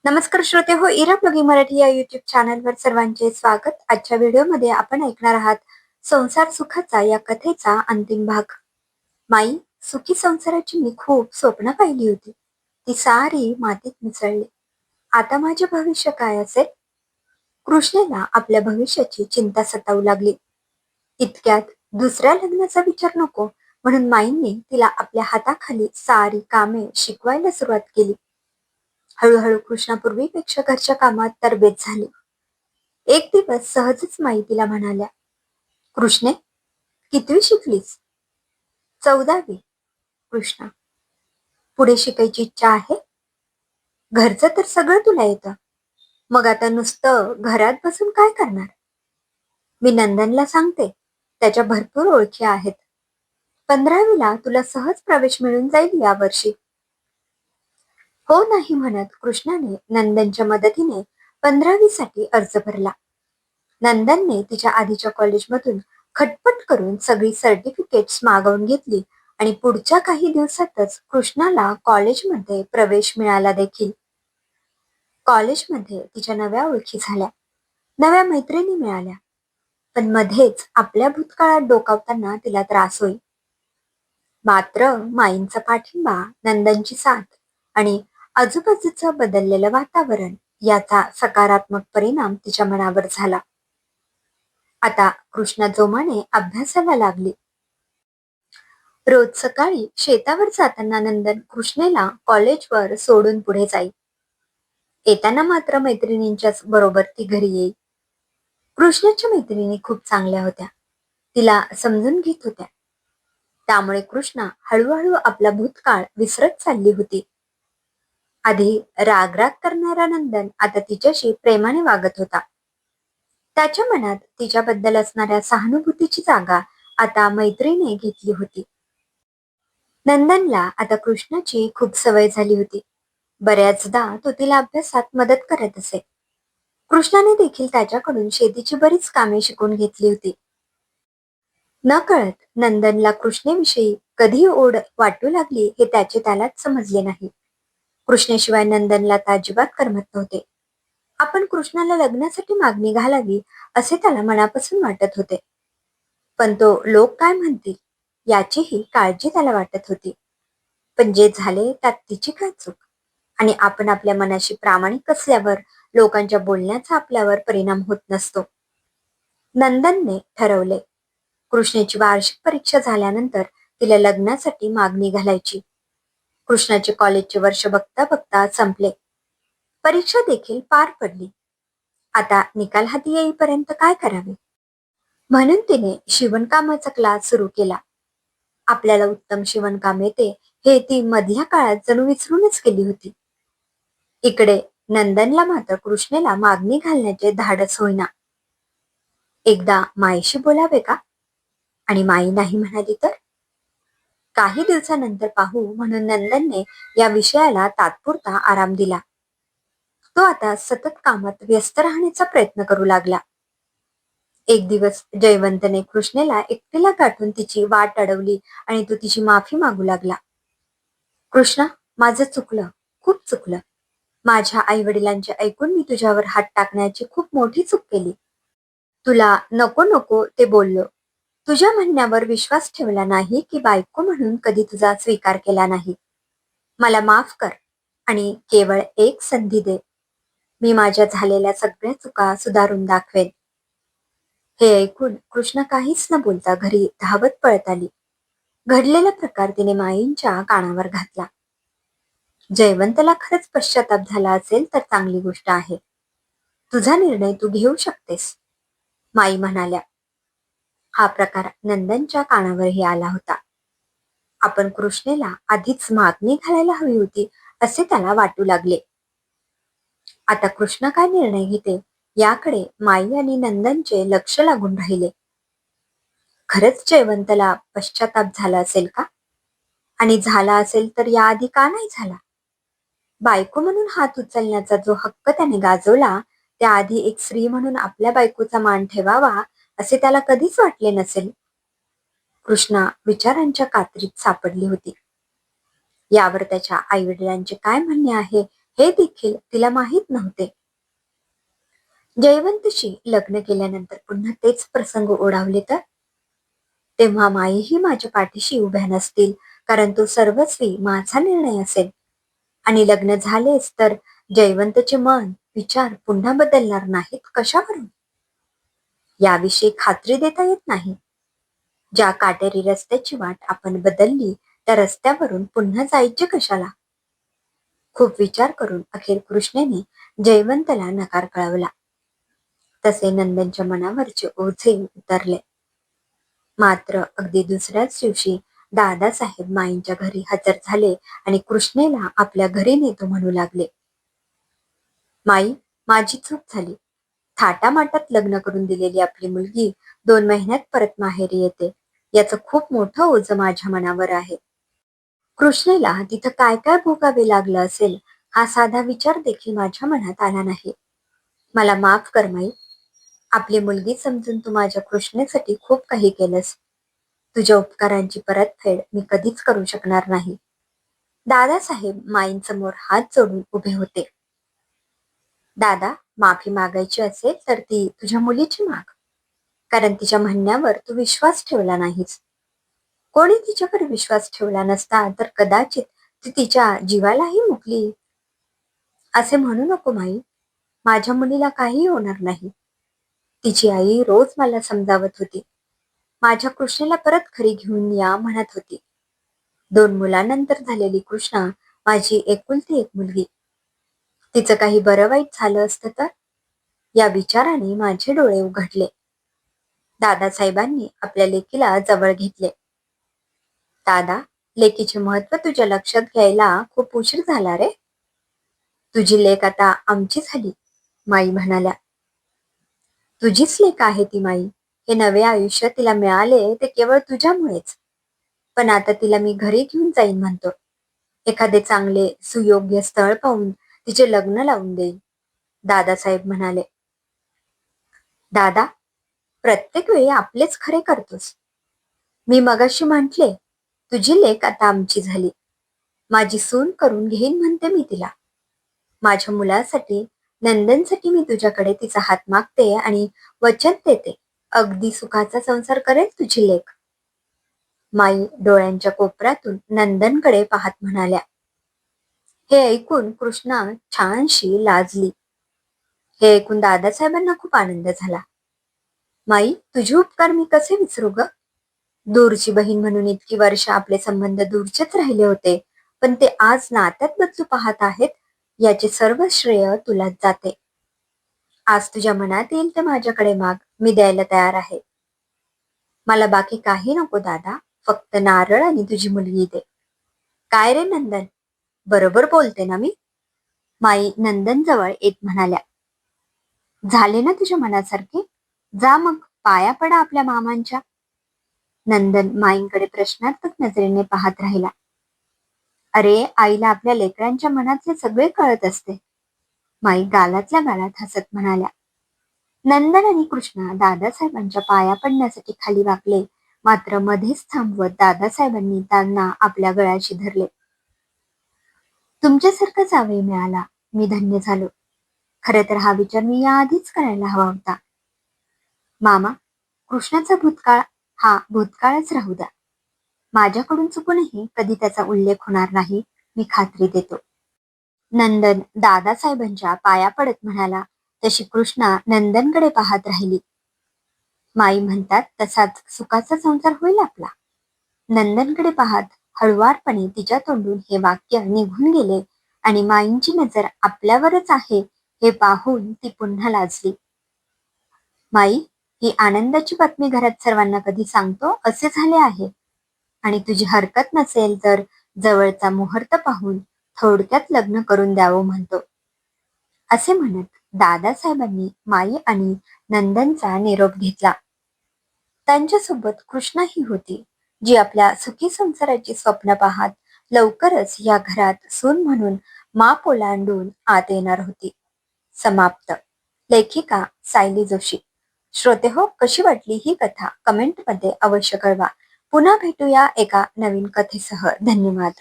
नमस्कार श्रोते हो, इरा ब्लॉगिंग मराठी या युट्यूब चॅनलवर सर्वांचे स्वागत. आजच्या व्हिडिओमध्ये आपण ऐकणार आहात संसार सुखाचा या कथेचा अंतिम भाग. माई, सुखी संसाराची मी खूप स्वप्न पाहिली होती. ती सारी मातीत मिसळली. आता माझे भविष्य काय असेल? कृष्णेला आपल्या भविष्याची चिंता सतावू लागली. इतक्यात दुसऱ्या लग्नाचा विचार नको म्हणून माईंनी तिला आपल्या हाताखाली सारी कामे शिकवायला सुरुवात केली. हळूहळू कृष्णा पूर्वीपेक्षा घरच्या कामात तरबेज झाली. एक दिवस सहजच माई तिला म्हणाल्या, कृष्णे, कितवी शिकलीस? 14वी. कृष्णा, पुढे शिकायची इच्छा आहे? घरचं तर सगळं तुला येतं, मग आता नुसतं घरात बसून काय करणार? मी नंदनला सांगते, त्याच्या भरपूर ओळखी आहेत. 15वीला तुला सहज प्रवेश मिळून जाईल यावर्षी. हो नाही म्हणत कृष्णाने नंदनच्या मदतीने 15वीसाठी अर्ज भरला. नंदनने तिच्या आधीच्या कॉलेजमधून खटपट करून सगळी सर्टिफिकेट्स मागवून घेतली आणि पुढच्या काही दिवसातच कृष्णाला कॉलेजमध्ये प्रवेश मिळाला देखील. कॉलेजमध्ये तिच्या नव्या ओळखी झाल्या, नव्या मैत्रिणी मिळाल्या, पण मध्येच आपल्या भूतकाळात डोकावताना तिला त्रास होई. मात्र माईंचा पाठिंबा, नंदनची साथ आणि आजूबाजूचं बदललेलं वातावरण याचा सकारात्मक परिणाम तिच्या मनावर झाला. आता कृष्णा जोमाने अभ्यासाला लागली. रोज सकाळी शेतावर जाताना नंदन कृष्णेला कॉलेजवर सोडून पुढे जाई. येताना मात्र मैत्रिणींच्याच बरोबर ती घरी येई. कृष्णाच्या मैत्रिणी खूप चांगल्या होत्या, तिला समजून घेत होत्या. त्यामुळे कृष्णा हळूहळू आपला भूतकाळ विसरत चालली होती. आधी राग करणारा नंदन आता तिच्याशी प्रेमाने वागत होता. त्याच्या मनात तिच्याबद्दल असणाऱ्या सहानुभूतीची जागा आता मैत्रीने घेतली होती. नंदनला आता कृष्णाची खूप सवय झाली होती. बऱ्याचदा तो तिला अभ्यासात मदत करत असे. कृष्णाने देखील त्याच्याकडून शेतीची बरीच कामे शिकून घेतली होती. नकळत नंदनला कृष्णेविषयी कधी ओढ वाटू लागली हे त्यालाच समजले नाही. कृष्णेशिवाय नंदनला तर अजिबात करमत नव्हते. आपण कृष्णाला लग्नासाठी मागणी घालावी असे त्याला मनापासून वाटत होते. पण तो लोक काय म्हणतील याचीही काळजी त्याला वाटत होती. पण जे झाले त्यात तिची काय चूक? आणि आपण आपल्या मनाशी प्रामाणिक असल्यावर लोकांच्या बोलण्याचा आपल्यावर परिणाम होत नसतो. नंदनने ठरवले, कृष्णेची वार्षिक परीक्षा झाल्यानंतर तिला लग्नासाठी मागणी घालायची. कृष्णाचे कॉलेजचे वर्ष बघता बघता संपले. परीक्षा देखील पार पडली. आता निकाल हाती येईपर्यंत काय करावे म्हणून तिने शिवणकामाचा क्लास सुरू केला. आपल्याला उत्तम शिवणकाम येते हे ती मधल्या काळात जणू विसरूनच गेली होती. इकडे नंदनला मात्र कृष्णेला मागणी घालण्याचे धाडस होईना. एकदा माईशी बोलावे का? आणि माई नाही म्हणाली तर? काही दिवसानंतर पाहू म्हणून नंदनने या विषयाला तात्पुरता आराम दिला. तो आता सतत कामात व्यस्त राहण्याचा प्रयत्न करू लागला. एक दिवस जयवंतने कृष्णेला एकटीला गाठून तिची वाट अडवली आणि तो तिची माफी मागू लागला. कृष्णा, माझं चुकलं, खूप चुकलं. माझ्या आई वडिलांचे ऐकून मी तुझ्यावर हात टाकण्याची खूप मोठी चूक केली. तुला नको नको ते बोललो. तुझ्या म्हणण्यावर विश्वास ठेवला नाही की बायको म्हणून कधी तुझा स्वीकार केला नाही. मला माफ कर आणि केवळ एक संधी दे. मी माझ्या झालेल्या सगळ्या चुका सुधारून दाखवेन. हे ऐकून कृष्णा काहीच न बोलता घरी धावत पळत आली. घडलेला प्रकार तिने माईंच्या कानावर घातला. जयवंतला खरंच पश्चाताप झाला असेल तर चांगली गोष्ट आहे. तुझा निर्णय तू घेऊ शकतेस, माई म्हणाल्या. हा प्रकार नंदनच्या कानावरही आला होता. आपण कृष्णेला आधीच मागणी घालायला हवी होती असे त्याला वाटू लागले. आता कृष्ण काय निर्णय घेते याकडे माई आणि नंदनचे लक्ष लागून राहिले. खरंच जयवंतला पश्चाताप झाला असेल का? आणि झाला असेल तर याआधी का नाही झाला? बायको म्हणून हात उचलण्याचा जो हक्क त्याने गाजवला त्याआधी एक स्त्री म्हणून आपल्या बायकोचा मान ठेवावा असे त्याला कधीच वाटले नसेल. कृष्णा विचारांच्या कात्रीत सापडली होती. यावर त्याच्या आई वडिलांचे काय म्हणणे आहे हे देखील तिला माहीत नव्हते. जयवंतशी लग्न केल्यानंतर पुन्हा तेच प्रसंग ओढावले तर तेव्हा माईही माझ्या पाठीशी उभ्या नसतील, कारण तो सर्वस्वी माझा निर्णय असेल. आणि लग्न झालेच तर जयवंतचे मन, विचार पुन्हा बदलणार नाहीत कशावरून? याविषयी खात्री देता येत नाही. ज्या काटेरी रस्त्याची वाट आपण बदलली त्या रस्त्यावरून पुन्हा जायचे कशाला? खूप विचार करून अखेर कृष्णेने जयवंतला नकार कळवला. तसे नंदनच्या मनावरचे ओझे उतरले. मात्र अगदी दुसऱ्याच दिवशी दादासाहेब माईंच्या घरी हजर झाले आणि कृष्णेला आपल्या घरी नेतो म्हणू लागले. माई, माझी चूक झाली. थाटामाटात लग्न करून दिलेली आपली मुलगी 2 महिन्यात परत माहेरी येते. याचं खूप मोठं ओझं माझ्या मनावर आहे. कृष्णेला तिथं काय काय भोगावे लागलं असेल हा साधा विचार देखील माझ्या मनात आला नाही. मला माफ कर माई. आपली मुलगी समजून तू माझ्या कृष्णेसाठी खूप काही केलंस. तुझ्या उपकारांची परतफेड मी कधीच करू शकणार नाही. दादासाहेब माईंसमोर हात जोडून उभे होते. दादा, माफी मागायची असेल तर ती तुझ्या मुलीची माग. कारण तिच्या म्हणण्यावर तू विश्वास ठेवला नाहीस. कोणी तिच्यावर विश्वास ठेवला नसता तर कदाचित ती तिच्या जीवालाही मुकली. असे म्हणू नको माई. माझ्या मुलीला काही होणार नाही. तिची आई रोज मला समजावत होती. माझ्या कृष्णेला परत घरी घेऊन या म्हणत होती. 2 मुलांनंतर झालेली कृष्णा माझी एकुलती एक मुलगी. तिचं काही बरं वाईट झालं असतं तर? या विचाराने माझे डोळे उघडले. दादासाहेबांनी आपल्या लेकीला जवळ घेतले. दादा, लेकीचे महत्व तुझ्या लक्षात घ्यायला खूप उशीर झाला रे. तुझी लेक आता आमची झाली, माई म्हणाल्या. तुझीच लेक आहे ती माई. हे नवे आयुष्य तिला मिळाले ते केवळ तुझ्यामुळेच. पण आता तिला मी घरी घेऊन जाईन म्हणतो. एखादे चांगले सुयोग्य स्थळ पाहून तिचे लग्न लावून देईन, दादासाहेब म्हणाले. दादा, प्रत्येक वेळी आपलेच खरे करतोस. मी मगाशी म्हटले, तुझी लेक आता आमची झाली. माझी सून करून घेईन म्हणते मी तिला. माझ्या मुलासाठी, नंदनसाठी मी तुझ्याकडे तिचा हात मागते आणि वचन देते, अगदी सुखाचा संसार करेल तुझी लेक. माई डोळ्यांच्या कोपऱ्यातून नंदनकडे पाहत म्हणाल्या. हे ऐकून कृष्णा छानशी लाजली. हे ऐकून दादासाहेबांना खूप आनंद झाला. माई, तुझे उपकार मी कसे विसरू ग? दूरची बहीण म्हणून इतकी वर्ष आपले संबंध दूरचेच राहिले होते, पण ते आज नात्यात बदलू पाहत आहेत, याचे सर्व श्रेय तुलाच जाते. आज तुझ्या मनात येईल ते माझ्याकडे माग, मी द्यायला तयार आहे. मला बाकी काही नको दादा, फक्त नारळ आणि तुझी मुलगी दे. काय रे नंदन, बरोबर बोलते ना मी? माई नंदन जवळ येत म्हणाल्या. झाले ना तुझ्या मनासारखे? जा मग पाया पडा आपल्या मामांच्या. नंदन माईंकडे प्रश्नार्थक नजरेने पाहत राहिला. अरे, आईला आपल्या लेकरांच्या मनातले सगळे कळत असते, माई गालातल्या गालात हसत म्हणाल्या. नंदन आणि कृष्णा दादासाहेबांच्या पाया पडण्यासाठी खाली वाकले, मात्र मध्येच थांबवत दादासाहेबांनी त्यांना आपल्या गळ्याशी धरले. तुमच्यासारखा जावई मिळाला, मी धन्य झालो. खरे तर हा विचार मी याआधीच करायला हवा होता. मामा, कृष्णाचा भूतकाळ हा भूतकाळच राहू द्या. माझ्याकडून चुकूनही कधी त्याचा उल्लेख होणार नाही, मी खात्री देतो. नंदन दादासाहेबांच्या पाया पडत म्हणाला, तशी कृष्णा नंदनकडे पाहत राहिली. माई म्हणतात तसाच सुखाचा संसार होईल आपला. नंदनकडे पाहत हळुवारपणे तिच्या तोंडून हे वाक्य निघून गेले आणि माईंची नजर आपल्यावरच आहे हे पाहून ती पुन्हा लाजली. माई, ही आनंदाची बातमी घरात सर्वांना कधी सांगतो असे झाले आहे, आणि तुझी हरकत नसेल तर जवळचा मुहूर्त पाहून थोडक्यात लग्न करून द्यावं म्हणतो. असे म्हणत दादासाहेबांनी माई आणि नंदनचा निरोप घेतला. त्यांच्यासोबत कृष्णाही होती, जी आपल्या सुखी संसाराची स्वप्न पाहत लवकरच या घरात सून म्हणून माप ओलांडून आत येणार होती. समाप्त. लेखिका सायली जोशी. श्रोते हो, कशी वाटली ही कथा कमेंटमध्ये अवश्य कळवा. पुन्हा भेटूया एका नवीन कथेसह. धन्यवाद.